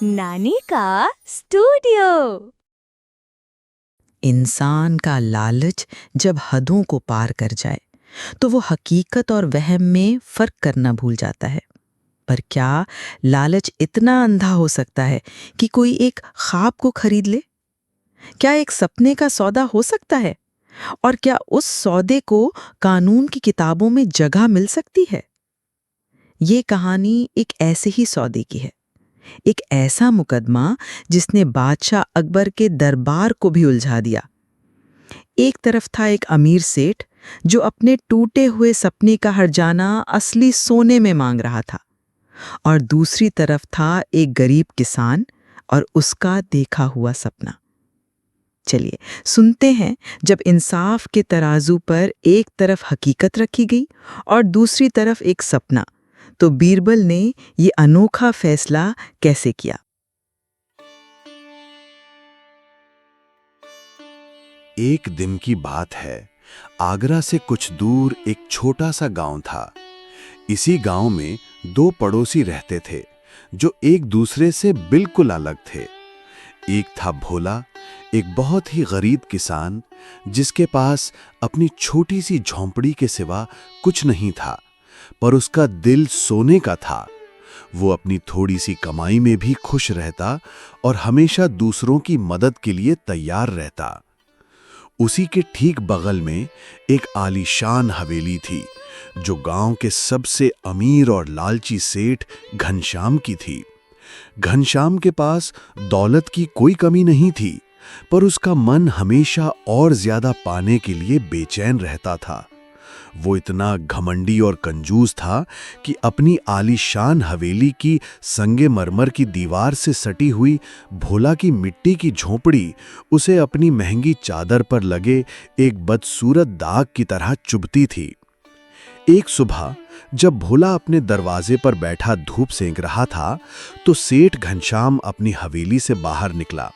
नानी का स्टूडियो। इंसान का लालच जब हदों को पार कर जाए तो वो हकीकत और वहम में फर्क करना भूल जाता है। पर क्या लालच इतना अंधा हो सकता है कि कोई एक ख्वाब को खरीद ले? क्या एक सपने का सौदा हो सकता है? और क्या उस सौदे को कानून की किताबों में जगह मिल सकती है? ये कहानी एक ऐसे ही सौदे की है। एक ऐसा मुकदमा जिसने बादशाह अकबर के दरबार को भी उलझा दिया। एक तरफ था एक अमीर सेठ जो अपने टूटे हुए सपने का हर्जाना असली सोने में मांग रहा था, और दूसरी तरफ था एक गरीब किसान और उसका देखा हुआ सपना। चलिए सुनते हैं, जब इंसाफ के तराजू पर एक तरफ हकीकत रखी गई और दूसरी तरफ एक सपना, तो बीरबल ने ये अनोखा फैसला कैसे किया। एक दिन की बात है। आगरा से कुछ दूर एक छोटा सा गांव था। इसी गांव में दो पड़ोसी रहते थे जो एक दूसरे से बिल्कुल अलग थे। एक था भोला, एक बहुत ही गरीब किसान जिसके पास अपनी छोटी सी झोंपड़ी के सिवा कुछ नहीं था, पर उसका दिल सोने का था। वो अपनी थोड़ी सी कमाई में भी खुश रहता और हमेशा दूसरों की मदद के लिए तैयार रहता। उसी के ठीक बगल में एक आलीशान हवेली थी जो गांव के सबसे अमीर और लालची सेठ घनश्याम की थी। घनश्याम के पास दौलत की कोई कमी नहीं थी, पर उसका मन हमेशा और ज्यादा पाने के लिए बेचैन रहता था। वो इतना घमंडी और कंजूस था कि अपनी आलीशान हवेली की संगमरमर की दीवार से सटी हुई भोला की मिट्टी की झोंपड़ी उसे अपनी महंगी चादर पर लगे एक बदसूरत दाग की तरह चुभती थी। एक सुबह जब भोला अपने दरवाजे पर बैठा धूप सेंक रहा था, तो सेठ घनश्याम अपनी हवेली से बाहर निकला।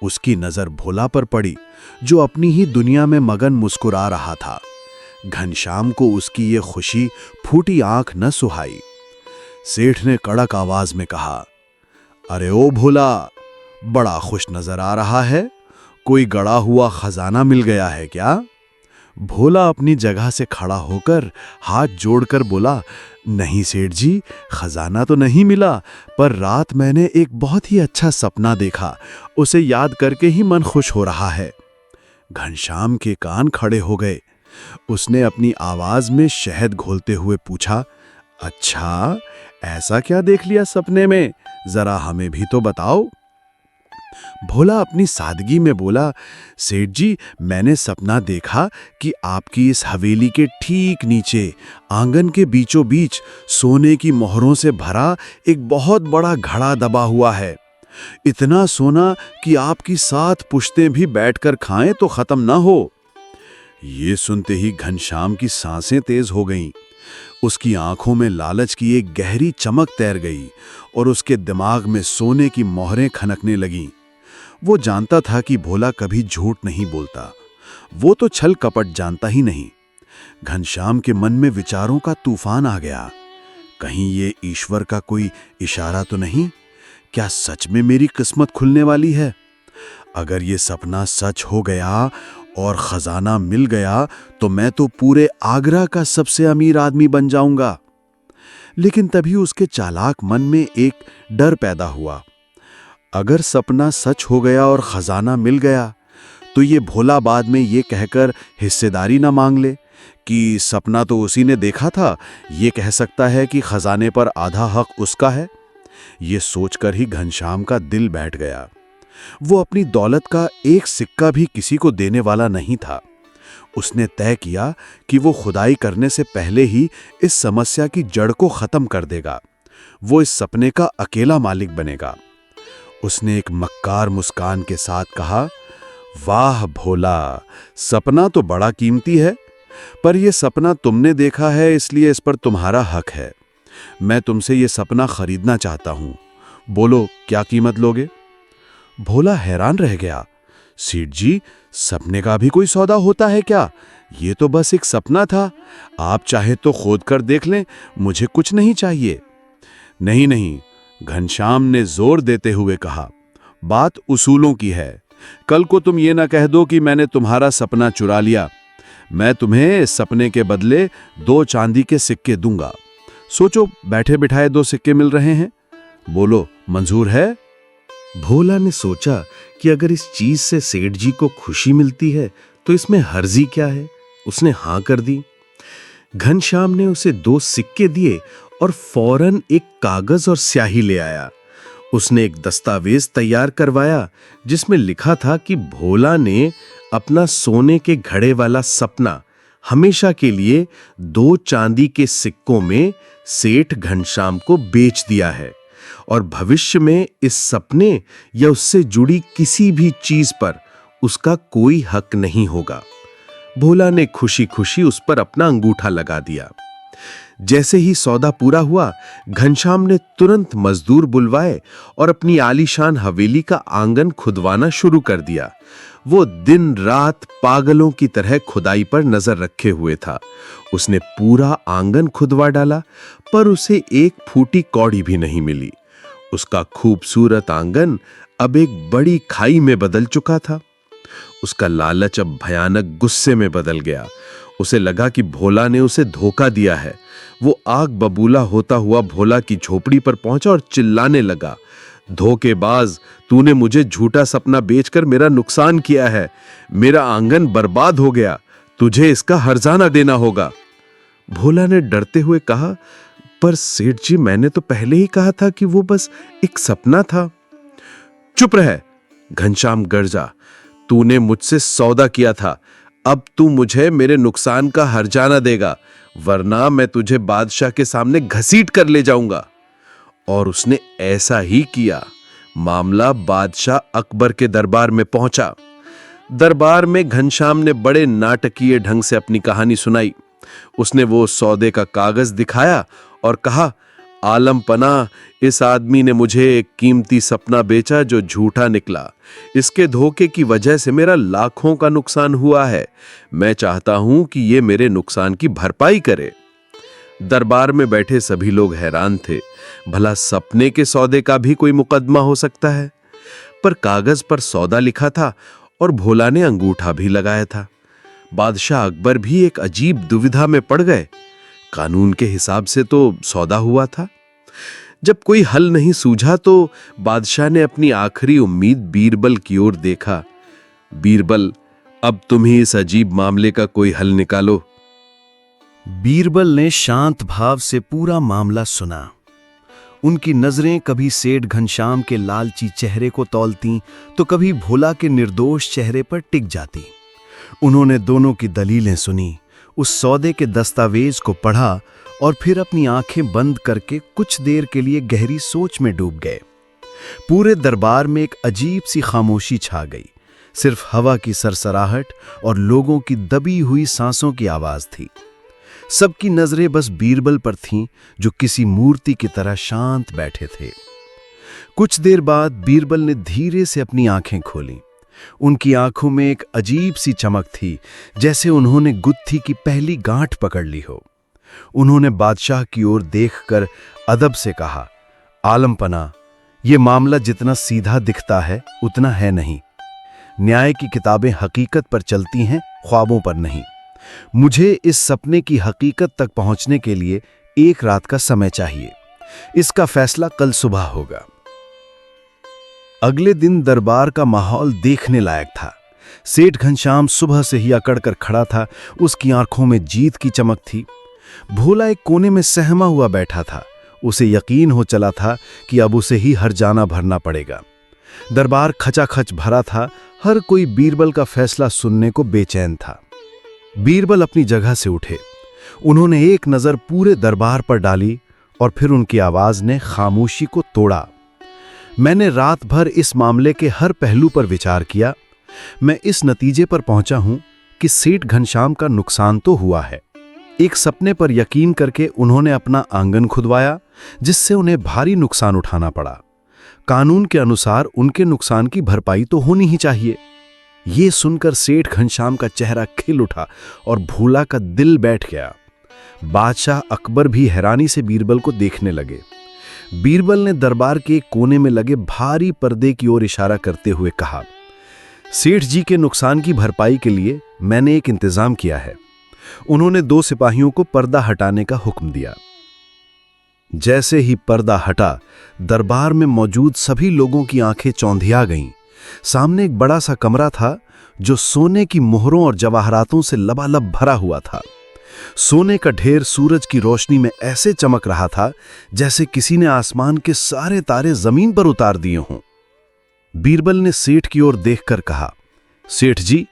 उसकी नजर भोला पर पड़ी जो अपनी ही दुनिया में मगन मुस्कुरा रहा था। घनश्याम को उसकी ये खुशी फूटी आंख न सुहाई। सेठ ने कड़क आवाज में कहा, अरे ओ भोला, बड़ा खुश नजर आ रहा है। कोई गड़ा हुआ खजाना मिल गया है क्या? भोला अपनी जगह से खड़ा होकर हाथ जोड़कर बोला, नहीं सेठ जी, खजाना तो नहीं मिला, पर रात मैंने एक बहुत ही अच्छा सपना देखा। उसे याद करके ही मन खुश हो रहा है। घनश्याम के कान खड़े हो गए। उसने अपनी आवाज में शहद घोलते हुए पूछा, अच्छा, ऐसा क्या देख लिया सपने में? जरा हमें भी तो बताओ। भोला अपनी सादगी में बोला, सेठ जी, मैंने सपना देखा कि आपकी इस हवेली के ठीक नीचे आंगन के बीचों बीच सोने की मोहरों से भरा एक बहुत बड़ा घड़ा दबा हुआ है। इतना सोना कि आपकी 7 पुश्तें भी बैठकर खाएं तो खत्म ना हो। ये सुनते ही घनश्याम की सांसें तेज हो गईं। उसकी आंखों में लालच की एक गहरी चमक तैर गई और उसके दिमाग में सोने की मोहरें खनकने लगीं। वो जानता था कि भोला कभी झूठ नहीं बोलता। वो तो छल कपट जानता ही नहीं। घनश्याम के मन में विचारों का तूफान आ गया। कहीं ये ईश्वर का कोई इशारा तो नहीं? क्या सच में मेरी किस्मत खुलने वाली है? अगर ये सपना सच हो गया और खजाना मिल गया तो मैं तो पूरे आगरा का सबसे अमीर आदमी बन जाऊंगा। लेकिन तभी उसके चालाक मन में एक डर पैदा हुआ। अगर सपना सच हो गया और खजाना मिल गया तो ये भोला बाद में ये कहकर हिस्सेदारी ना मांग ले कि सपना तो उसी ने देखा था। ये कह सकता है कि खजाने पर आधा हक उसका है। ये सोचकर ही घनश्याम का दिल बैठ गया। वो अपनी दौलत का एक सिक्का भी किसी को देने वाला नहीं था। उसने तय किया कि वो खुदाई करने से पहले ही इस समस्या की जड़ को खत्म कर देगा। वो इस सपने का अकेला मालिक बनेगा। उसने एक मक्कार मुस्कान के साथ कहा, वाह भोला, सपना तो बड़ा कीमती है, पर यह सपना तुमने देखा है इसलिए इस पर तुम्हारा हक है। मैं तुमसे यह सपना खरीदना चाहता हूं। बोलो, क्या कीमत लोगे? भोला हैरान रह गया। सेठ जी, सपने का भी कोई सौदा होता है क्या? ये तो बस एक सपना था। आप चाहे तो खोद कर देख लें, मुझे कुछ नहीं चाहिए। नहीं नहीं, घनश्याम ने जोर देते हुए कहा, बात उसूलों की है। कल को तुम ये ना कह दो कि मैंने तुम्हारा सपना चुरा लिया। मैं तुम्हें इस सपने के बदले 2 चांदी के सिक्के दूंगा। सोचो, बैठे बिठाए 2 सिक्के मिल रहे हैं। बोलो, मंजूर है? भोला ने सोचा कि अगर इस चीज से सेठ जी को खुशी मिलती है तो इसमें हर्जी क्या है। उसने हां कर दी। घनश्याम ने उसे 2 सिक्के दिए और फौरन एक कागज और स्याही ले आया। उसने एक दस्तावेज तैयार करवाया जिसमें लिखा था कि भोला ने अपना सोने के घड़े वाला सपना हमेशा के लिए 2 चांदी के सिक्कों में सेठ घनश्याम को बेच दिया है और भविष्य में इस सपने या उससे जुड़ी किसी भी चीज पर उसका कोई हक नहीं होगा। भोला ने खुशी खुशी उस पर अपना अंगूठा लगा दिया। जैसे ही सौदा पूरा हुआ, घनश्याम ने तुरंत मजदूर बुलवाए और अपनी आलीशान हवेली का आंगन खुदवाना शुरू कर दिया। वो दिन रात पागलों की तरह खुदाई पर नजर रखे हुए था। उसने पूरा आंगन खुदवा डाला, पर उसे एक फूटी कौड़ी भी नहीं मिली। उसका खूबसूरत आंगन अब एक बड़ी खाई में बदल चुका था। उसका लालच अब भयानक गुस्से में बदल गया। उसे लगा कि भोला ने उसे धोखा दिया है। वो आग बबूला होता हुआ भोला की झोपड़ी पर पहुंचा और चिल्लाने लगा, धोखेबाज, तूने मुझे झूठा सपना बेचकर मेरा नुकसान किया है। मेरा आंगन बर्बाद हो गया। तुझे इसका हर्जाना देना होगा। भोला ने डरते हुए कहा, पर सेठ जी, मैंने तो पहले ही कहा था कि वो बस एक सपना था। चुप रह, घनश्याम गरजा। तूने मुझसे सौदा किया था। अब तू मुझे मेरे नुकसान का हर्जाना देगा, वरना मैं तुझे बादशाह के सामने घसीट कर ले जाऊंगा। और उसने ऐसा ही किया। मामला बादशाह अकबर के दरबार में पहुंचा। दरबार में घनश्याम ने बड़े नाटकीय ढंग से अपनी कहानी सुनाई। उसने वो सौदे का कागज दिखाया और कहा, आलम पना, इस आदमी ने मुझे एक कीमती सपना बेचा जो झूठा निकला। इसके धोखे की वजह से मेरा लाखों का नुकसान हुआ है। मैं चाहता हूं कि ये मेरे नुकसान की भरपाई करे। दरबार में बैठे सभी लोग हैरान थे। भला सपने के सौदे का भी कोई मुकदमा हो सकता है? पर कागज पर सौदा लिखा था और भोला ने अंगूठा भी लगाया था। बादशाह अकबर भी एक अजीब दुविधा में पड़ गए। कानून के हिसाब से तो सौदा हुआ था। जब कोई हल नहीं सूझा तो बादशाह ने अपनी आखिरी उम्मीद बीरबल की ओर देखा। बीरबल, अब तुम ही इस अजीब मामले का कोई हल निकालो। बीरबल ने शांत भाव से पूरा मामला सुना। उनकी नजरें कभी सेठ घनश्याम के लालची चेहरे को तौलती तो कभी भोला के निर्दोष चेहरे पर टिक जाती। उन्होंने दोनों की दलीलें सुनी, उस सौदे के दस्तावेज को पढ़ा और फिर अपनी आंखें बंद करके कुछ देर के लिए गहरी सोच में डूब गए। पूरे दरबार में एक अजीब सी खामोशी छा गई। सिर्फ हवा की सरसराहट और लोगों की दबी हुई सांसों की आवाज थी। सबकी नजरें बस बीरबल पर थीं, जो किसी मूर्ति की तरह शांत बैठे थे। कुछ देर बाद बीरबल ने धीरे से अपनी आंखें खोलीं। उनकी आंखों में एक अजीब सी चमक थी, जैसे उन्होंने गुत्थी की पहली गांठ पकड़ ली हो। उन्होंने बादशाह की ओर देखकर अदब से कहा, आलमपना, यह मामला जितना सीधा दिखता है उतना है नहीं। न्याय की किताबें हकीकत पर चलती हैं, ख्वाबों पर नहीं। मुझे इस सपने की हकीकत तक पहुंचने के लिए 1 रात का समय चाहिए। इसका फैसला कल सुबह होगा। अगले दिन दरबार का माहौल देखने लायक था। सेठ घनश्याम सुबह से ही अकड़ कर खड़ा था। उसकी आंखों में जीत की चमक थी। भोला एक कोने में सहमा हुआ बैठा था। उसे यकीन हो चला था कि अब उसे ही हर्जाना भरना पड़ेगा। दरबार खचाखच भरा था। हर कोई बीरबल का फैसला सुनने को बेचैन था। बीरबल अपनी जगह से उठे। उन्होंने एक नजर पूरे दरबार पर डाली और फिर उनकी आवाज ने खामोशी को तोड़ा। मैंने रात भर इस मामले के हर पहलू पर विचार किया। मैं इस नतीजे पर पहुंचा हूं कि सेठ घनश्याम का नुकसान तो हुआ है। एक सपने पर यकीन करके उन्होंने अपना आंगन खुदवाया, जिससे उन्हें भारी नुकसान उठाना पड़ा। कानून के अनुसार उनके नुकसान की भरपाई तो होनी ही चाहिए। ये सुनकर सेठ घनश्याम का चेहरा खिल उठा और भोला का दिल बैठ गया। बादशाह अकबर भी हैरानी से बीरबल को देखने लगे। बीरबल ने दरबार के एक कोने में लगे भारी पर्दे की ओर इशारा करते हुए कहा, सेठ जी के नुकसान की भरपाई के लिए मैंने एक इंतजाम किया है। उन्होंने 2 सिपाहियों को पर्दा हटाने का हुक्म दिया। जैसे ही पर्दा हटा, दरबार में मौजूद सभी लोगों की आंखें चौंधिया गईं। सामने एक बड़ा सा कमरा था जो सोने की मोहरों और जवाहरातों से लबालब भरा हुआ था। सोने का ढेर सूरज की रोशनी में ऐसे चमक रहा था जैसे किसी ने आसमान के सारे तारे जमीन पर उतार दिए हों। बीरबल ने सेठ की ओर देखकर कहा, सेठ जी,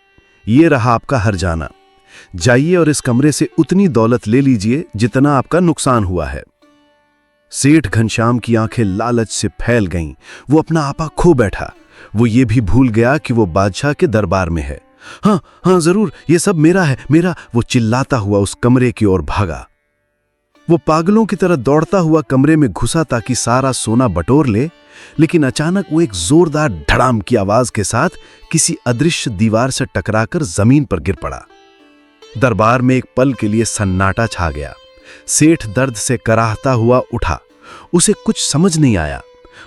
ये रहा आपका हर्जाना। जाइए और इस कमरे से उतनी दौलत ले लीजिए जितना आपका नुकसान हुआ है। सेठ घनश्याम की आंखें लालच से फैल गईं। वो अपना आपा खो बैठा। वो ये भी भूल गया कि वो बादशाह के दरबार में है। हाँ हाँ, जरूर, ये सब मेरा है, मेरा। वो चिल्लाता हुआ उस कमरे की ओर भागा। वो पागलों की तरह दौड़ता हुआ कमरे में घुसा ताकि सारा सोना बटोर ले, लेकिन अचानक वो एक जोरदार धड़ाम की आवाज के साथ किसी अदृश्य दीवार से टकराकर जमीन पर गिर पड़ा। दरबार में एक पल के लिए सन्नाटा छा गया। सेठ दर्द से कराहता हुआ उठा। उसे कुछ समझ नहीं आया।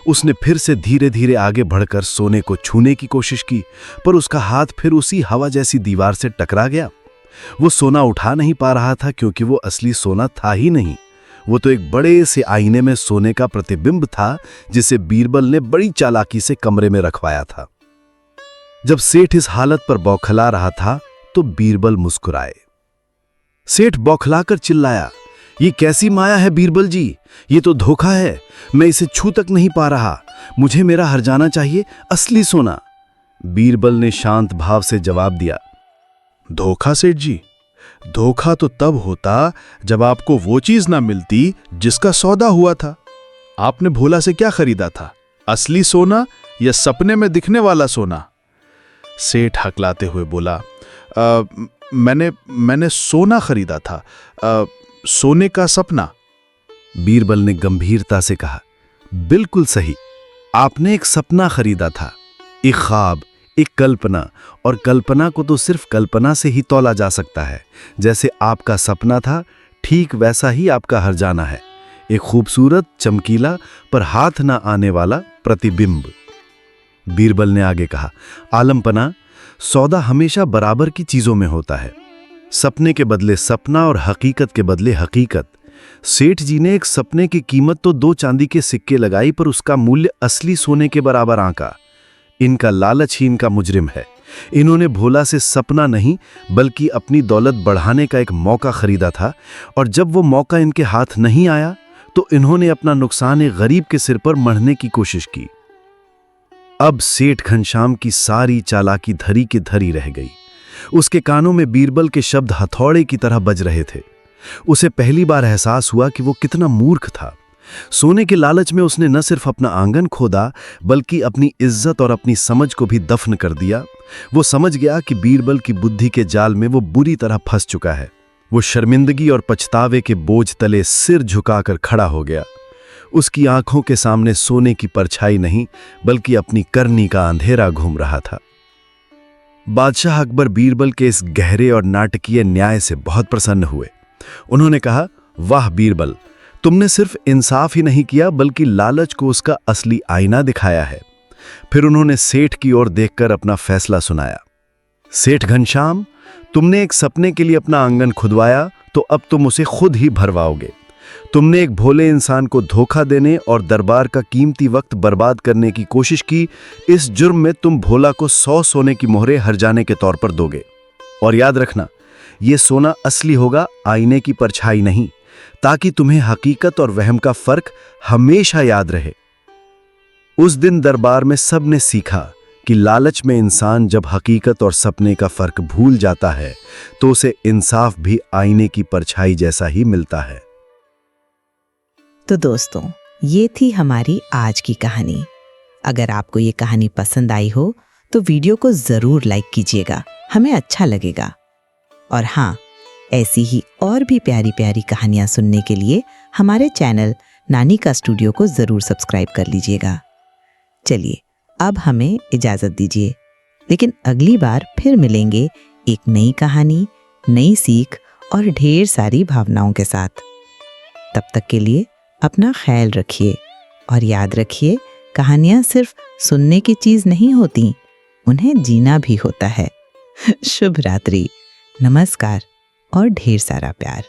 उसने फिर से धीरे धीरे आगे बढ़कर सोने को छूने की कोशिश की, पर उसका हाथ फिर उसी हवा जैसी दीवार से टकरा गया। वो सोना उठा नहीं पा रहा था क्योंकि वो असली सोना था ही नहीं। वो तो एक बड़े से आईने में सोने का प्रतिबिंब था जिसे बीरबल ने बड़ी चालाकी से कमरे में रखवाया था। जब सेठ इस हालत पर बौखला रहा था तो बीरबल मुस्कुराए। सेठ बौखलाकर चिल्लाया, ये कैसी माया है बीरबल जी? ये तो धोखा है। मैं इसे छू तक नहीं पा रहा। मुझे मेरा हर्जाना चाहिए, असली सोना। बीरबल ने शांत भाव से जवाब दिया, धोखा सेठ जी? धोखा तो तब होता जब आपको वो चीज ना मिलती जिसका सौदा हुआ था। आपने भोला से क्या खरीदा था, असली सोना या सपने में दिखने वाला सोना? सेठ हकलाते हुए बोला, मैंने सोना खरीदा था, सोने का सपना। बीरबल ने गंभीरता से कहा, बिल्कुल सही। आपने एक सपना खरीदा था, एक ख्वाब, एक कल्पना, और कल्पना को तो सिर्फ कल्पना से ही तौला जा सकता है। जैसे आपका सपना था, ठीक वैसा ही आपका हर्जाना है। एक खूबसूरत, चमकीला, पर हाथ ना आने वाला प्रतिबिंब। बीरबल ने आगे कहा, आलमपना, सौदा हमेशा बराबर की चीजों में होता है। सपने के बदले सपना और हकीकत के बदले हकीकत। सेठ जी ने एक सपने की कीमत तो 2 चांदी के सिक्के लगाई, पर उसका मूल्य असली सोने के बराबर आंका। इनका लालच ही इनका मुजरिम है। इन्होंने भोला से सपना नहीं बल्कि अपनी दौलत बढ़ाने का एक मौका खरीदा था, और जब वो मौका इनके हाथ नहीं आया तो इन्होंने अपना नुकसान एक गरीब के सिर पर मढ़ने की कोशिश की। अब सेठ घनश्याम की सारी चालाकी धरी की धरी रह गई। उसके कानों में बीरबल के शब्द हथौड़े की तरह बज रहे थे। उसे पहली बार एहसास हुआ कि वो कितना मूर्ख था। सोने के लालच में उसने न सिर्फ अपना आंगन खोदा बल्कि अपनी इज्जत और अपनी समझ को भी दफन कर दिया। वो समझ गया कि बीरबल की बुद्धि के जाल में वो बुरी तरह फंस चुका है। वो शर्मिंदगी और पछतावे के बोझ तले सिर झुकाकर खड़ा हो गया। उसकी आंखों के सामने सोने की परछाई नहीं बल्कि अपनी करनी का अंधेरा घूम रहा था। बादशाह अकबर बीरबल के इस गहरे और नाटकीय न्याय से बहुत प्रसन्न हुए। उन्होंने कहा, वाह बीरबल, तुमने सिर्फ इंसाफ ही नहीं किया बल्कि लालच को उसका असली आईना दिखाया है। फिर उन्होंने सेठ की ओर देखकर अपना फैसला सुनाया। सेठ घनश्याम, तुमने एक सपने के लिए अपना आंगन खुदवाया तो अब तुम उसे खुद ही भरवाओगे। तुमने एक भोले इंसान को धोखा देने और दरबार का कीमती वक्त बर्बाद करने की कोशिश की। इस जुर्म में तुम भोला को 100 सोने की मोहरें हर्जाने के तौर पर दोगे। और याद रखना, यह सोना असली होगा, आईने की परछाई नहीं, ताकि तुम्हें हकीकत और वहम का फर्क हमेशा याद रहे। उस दिन दरबार में सब ने सीखा कि लालच में इंसान जब हकीकत और सपने का फर्क भूल जाता है तो उसे इंसाफ भी आईने की परछाई जैसा ही मिलता है। तो दोस्तों, ये थी हमारी आज की कहानी। अगर आपको ये कहानी पसंद आई हो तो वीडियो को जरूर लाइक कीजिएगा, हमें अच्छा लगेगा। और हाँ, ऐसी ही और भी प्यारी प्यारी कहानियां सुनने के लिए हमारे चैनल नानी का स्टूडियो को जरूर सब्सक्राइब कर लीजिएगा। चलिए, अब हमें इजाजत दीजिए, लेकिन अगली बार फिर मिलेंगे एक नई कहानी, नई सीख और ढेर सारी भावनाओं के साथ। तब तक के लिए अपना ख्याल रखिए। और याद रखिए, कहानियां सिर्फ सुनने की चीज नहीं होती, उन्हें जीना भी होता है। शुभ रात्रि, नमस्कार और ढेर सारा प्यार।